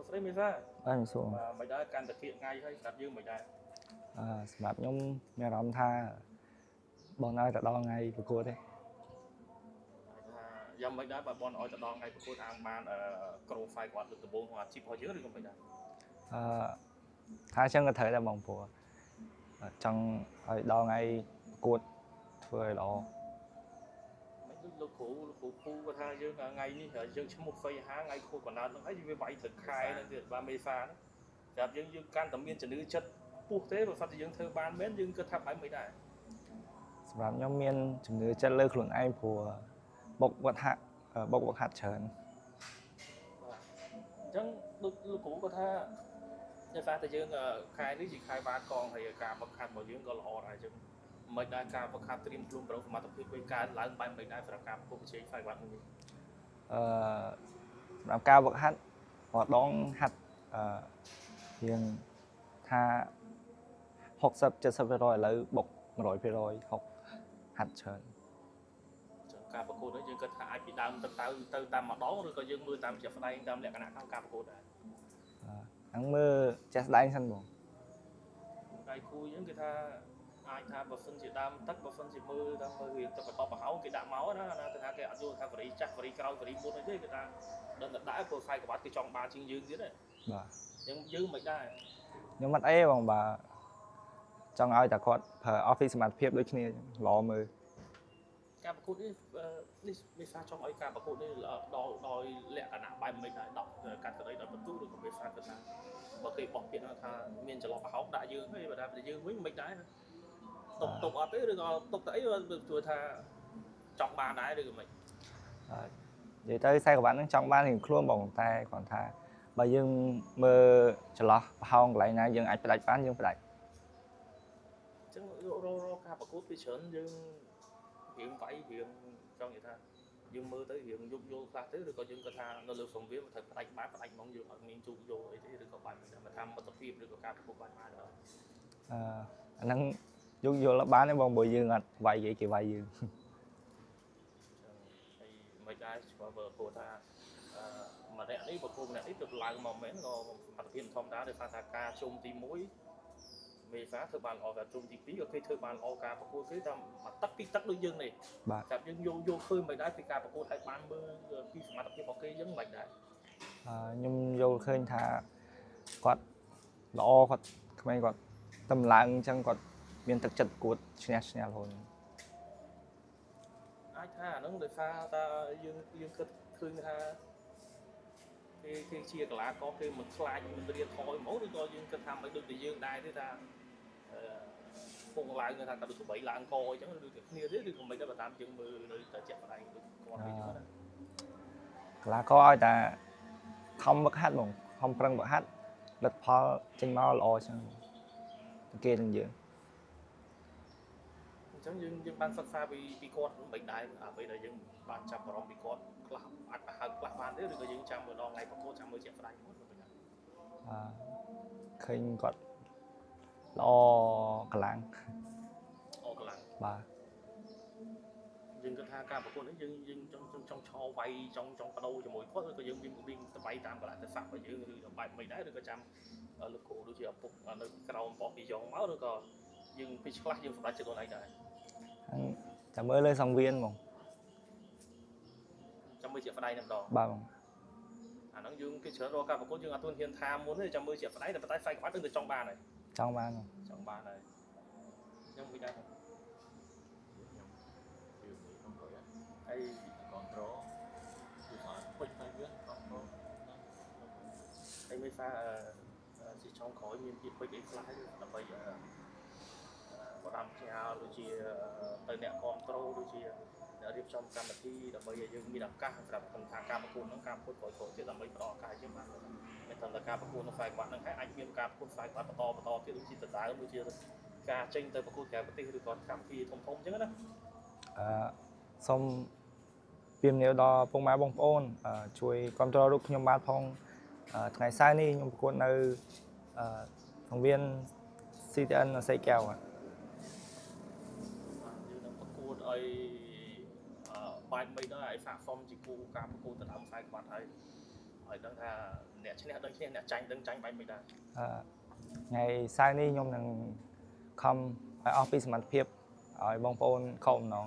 ស្រីមានសាបាទមានសួរមិនដែរកាន់តែគៀកថ្ងៃហើយស្ដាប់យើងមិនដែរសម្រាប់ខ្ញុំមានអារម្មណ៍ថាបងនៅតែដល់ថ្ងៃប្រកួតទេថាយ៉ាងមិនដែរបើបងឲ្យទៅដល់ថ្ងៃប្រកួតអាងបានក្រូហ្វាយគាត់លើកដំបូងของអាជីពរបស់យើងឬក៏មិនដែរថាអញ្ចឹងក៏ត្រូវដែរបងព្រោះចង់ឲ្យដល់ថ្ងៃប្រកួតធ្វើឲ្យល្អមិនដូចលោកគ្រូគាត់ថាយើងថ្ងៃនេះយើងឈ្មោះហ្វៃហាថ្ងៃខូចបណ្ដាលនឹងហើយវាវាយទៅខែនឹងទៀតបាទមេសាហ្នឹងប្រាប់យើងកាន់តែមានជំនឿចិត្តពុះទេបើសិនជាយើងធ្វើបានមែនយើងគិតថាបែបមិនដែរសម្រាប់ខ្ញុំមានជំនឿចិត្តលើខ្លួនឯងព្រោះបុកវត្តហាត់ច្រើនអញ្ចឹងលោកគ្រូគាត់ថាដោយសារតែយើងខែនេះជាខែបាតកងហើយការបង្ខាត់របស់យើងក៏ល្អដែរអញ្ចឹងមិនដែរការបង្ខាត់ត្រៀមខ្លួនប្រឹងសមត្ថភាពវិញកើនឡើងបែបមិនដែរសម្រាប់ការប្រកួតប្រជែងហ្វាយវ៉ាត់នេះសម្រាប់ការវឹកហាត់រាល់ដងហាត់រៀងថា60-70%ឥឡូវបុក100%ហុកហាត់ច្រើនចឹងការប្រកួតនេះយើងគិតថាអាចពីដើមទៅតាមម្ដងឬក៏យើងមើលតាមជាក់ស្ដែងតាមលក្ខណៈក្នុងការប្រកួតដែរហ្នឹងមើលជាក់ស្ដែងសិនបងដៃគូយើងគេថាអាចថាបើសិនជាដើមទឹកបើសិនជាមើលតាមមើលរឿងទឹកបន្តប្រហោងគេដាក់មកណាគេថាគេអត់យល់ថាវរីចាស់វរីក្រោយវរីមុនអីទេគេថាដឹងតែដាក់ព្រោះខ្សែក្បាត់គេចង់បានជាងយើងទៀតបាទយើងមិនដែរខ្ញុំអត់អីបងបាទចង់ឲ្យតែគាត់ប្រើ office សមត្ថភាពដូចគ្នាល្អមើលការប្រកួតនេះមេសាចង់ឲ្យការប្រកួតនេះដោយលក្ខណៈបែបមិនដែរដល់កាត់ក្តីដល់បន្ទូឬក៏មេសាគាត់ថាបើគេបោះពាក្យថាមានចន្លោះប្រហោងដាក់យើងហើយបើថាយើងវិញមិនដែរតុកអត់ទេឬក៏តុកទៅអីជួយថាចង់បានដែរឬក៏មិននិយាយទៅខ្សែក្បាត់ហ្នឹងចង់បានរៀងខ្លួនបងតែគាត់ថាបើយើងមើលចន្លោះប្រហោងកន្លែងណាយើងអាចផ្ដាច់បានយើងផ្ដាច់អញ្ចឹងរកការប្រកួតពីច្រើនយើងរៀងវាយរៀងចង់និយាយថាយើងមើលទៅរៀងយល់ខ្លះទៅឬក៏យើងគាត់ថានៅលើសង្វៀនត្រូវផ្ដាច់បានផ្ដាច់ហ្មងយើងអត់មានជួបយកអីទេឬក៏បានតែថាមិត្តភាពឬក៏ការប្រកួតបានអាហ្នឹងយល់បានទេបងព្រោះយើងអត់វាយគេវាយយើងហើយមិនដែរបើព្រោះថាម្នាក់នេះប្រកួតម្នាក់នេះទៅឡើងមកមែនក៏សមត្ថភាពធម្មតាដោយសារថាការជុំទី1មេសាធ្វើបានល្អការជុំទី2ក៏គេធ្វើបានល្អការប្រកួតគេតាមទឹកពីទឹកដូចយើងនេះតែយើងយកឃើញមិនដែរពីការប្រកួតឲ្យបានមើលពីសមត្ថភាពរបស់គេយើងមិនដែរខ្ញុំយល់ឃើញថាគាត់ល្អគាត់ក្មេងគាត់តម្លើងអញ្ចឹងគាត់មានទឹកចិត្តប្រកួតឈ្នះរហូតអាចថាអាហ្នឹងដោយសារតែយើងគិតឃើញថាគេជាកីឡាករគេមិនខ្លាចមិនរៀនថយហ្មងឬក៏យើងគិតថាមិនដូចតែយើងដែរទេថាពងឡើងថាក៏ដូចក្បីឡើងកអញ្ចឹងដូចតែគ្នាទេឬក៏មិនដែរបើតាមយើងមើលនៅតែជាក់ស្ដែងដូចគាត់វិញហ្នឹងណាកីឡាករឲ្យតែខំវឹកហាត់ហ្មងខំប្រឹងវឹកហាត់លទ្ធផលចេញមកល្អអញ្ចឹងគេនឹងយើងអញ្ចឹងយើងបានសិក្សាពីគាត់មិនដែរអ្វីដែលយើងបានចាប់អារម្មណ៍ពីគាត់ខ្លះអាចហៅខ្លះបានទេឬក៏យើងចាំមើលដល់ថ្ងៃប្រកួតចាំមើលជាក់ស្ដែងគាត់មិនដែរឃើញគាត់ល្អកម្លាំងបាទយើងគិតថាការប្រកួតនេះយើងចង់ឆោវាយចង់បដូរជាមួយគាត់ឬក៏យើងវិញទៅវាយតាមកលៈទេសៈរបស់យើងឬក៏បែបមិនដែរឬក៏ចាំលោកគ្រូដូចជាឪពុកនៅក្រោមបោះពីយ៉ងមកឬក៏យើងពីខ្លះយើងសម្រេចចិត្តខ្លួនឯងដែរចាំមើលលើសង្វៀនហ្មងចាំមើលជាស្ដែងតែម្ដងបាទបងអាហ្នឹងយើងគេច្រើនរកការប្រកួតយើងអត់ទាន់ហ៊ានថាមុនទេចាំមើលជាស្ដែងតែប៉ុន្តែខ្សែក្បាត់ទៅចង់បានហើយចង់បានហើយខ្ញុំមិនដែរហើយ control គឺអត់ពេញទៅវា control ហើយមិនថាជាចុងក្រោយមានពីពេជ្រអីខ្លះដើម្បីបដាំផ្ញើដូចជាទៅអ្នក control ដូចជារៀបចំកម្មវិធីដើម្បីឲ្យយើងមានឱកាសសម្រាប់ថាការប្រកួតហ្នឹងការប្រកួតក្រោយទៀតដើម្បីផ្ដល់ឱកាសយើងបានមិនត្រឹមតែការប្រកួតនៅខ្សែក្បាត់ហ្នឹងហើយអាចមានការប្រកួតខ្សែក្បាត់បន្តទៀតដូចជាដដែលដូចជាការចេញទៅប្រកួតក្រៅប្រទេសឬក៏កម្មវិធីធំៗអញ្ចឹងណាសូមពីមនាវដល់ពុកម៉ែបងប្អូនជួយគ្រប់គ្រងរូបខ្ញុំបានផងថ្ងៃសៅរ៍នេះខ្ញុំប្រកួតនៅសង្វៀន CTN សីកែវយើងនឹងប្រកួតឲ្យបែបមិនដែរឲ្យសាកសមជាគូការប្រកួតទៅដើមខ្សែក្បាត់ហើយ ឲ្យដឹងថាអ្នកឈ្នះដឹងឈ្នះអ្នកចាញ់ដឹងចាញ់បែបមិនដែរ ថ្ងៃសៅរ៍នេះខ្ញុំនឹងខំឲ្យអស់ពីសមត្ថភាពឲ្យបងប្អូនខកបំណង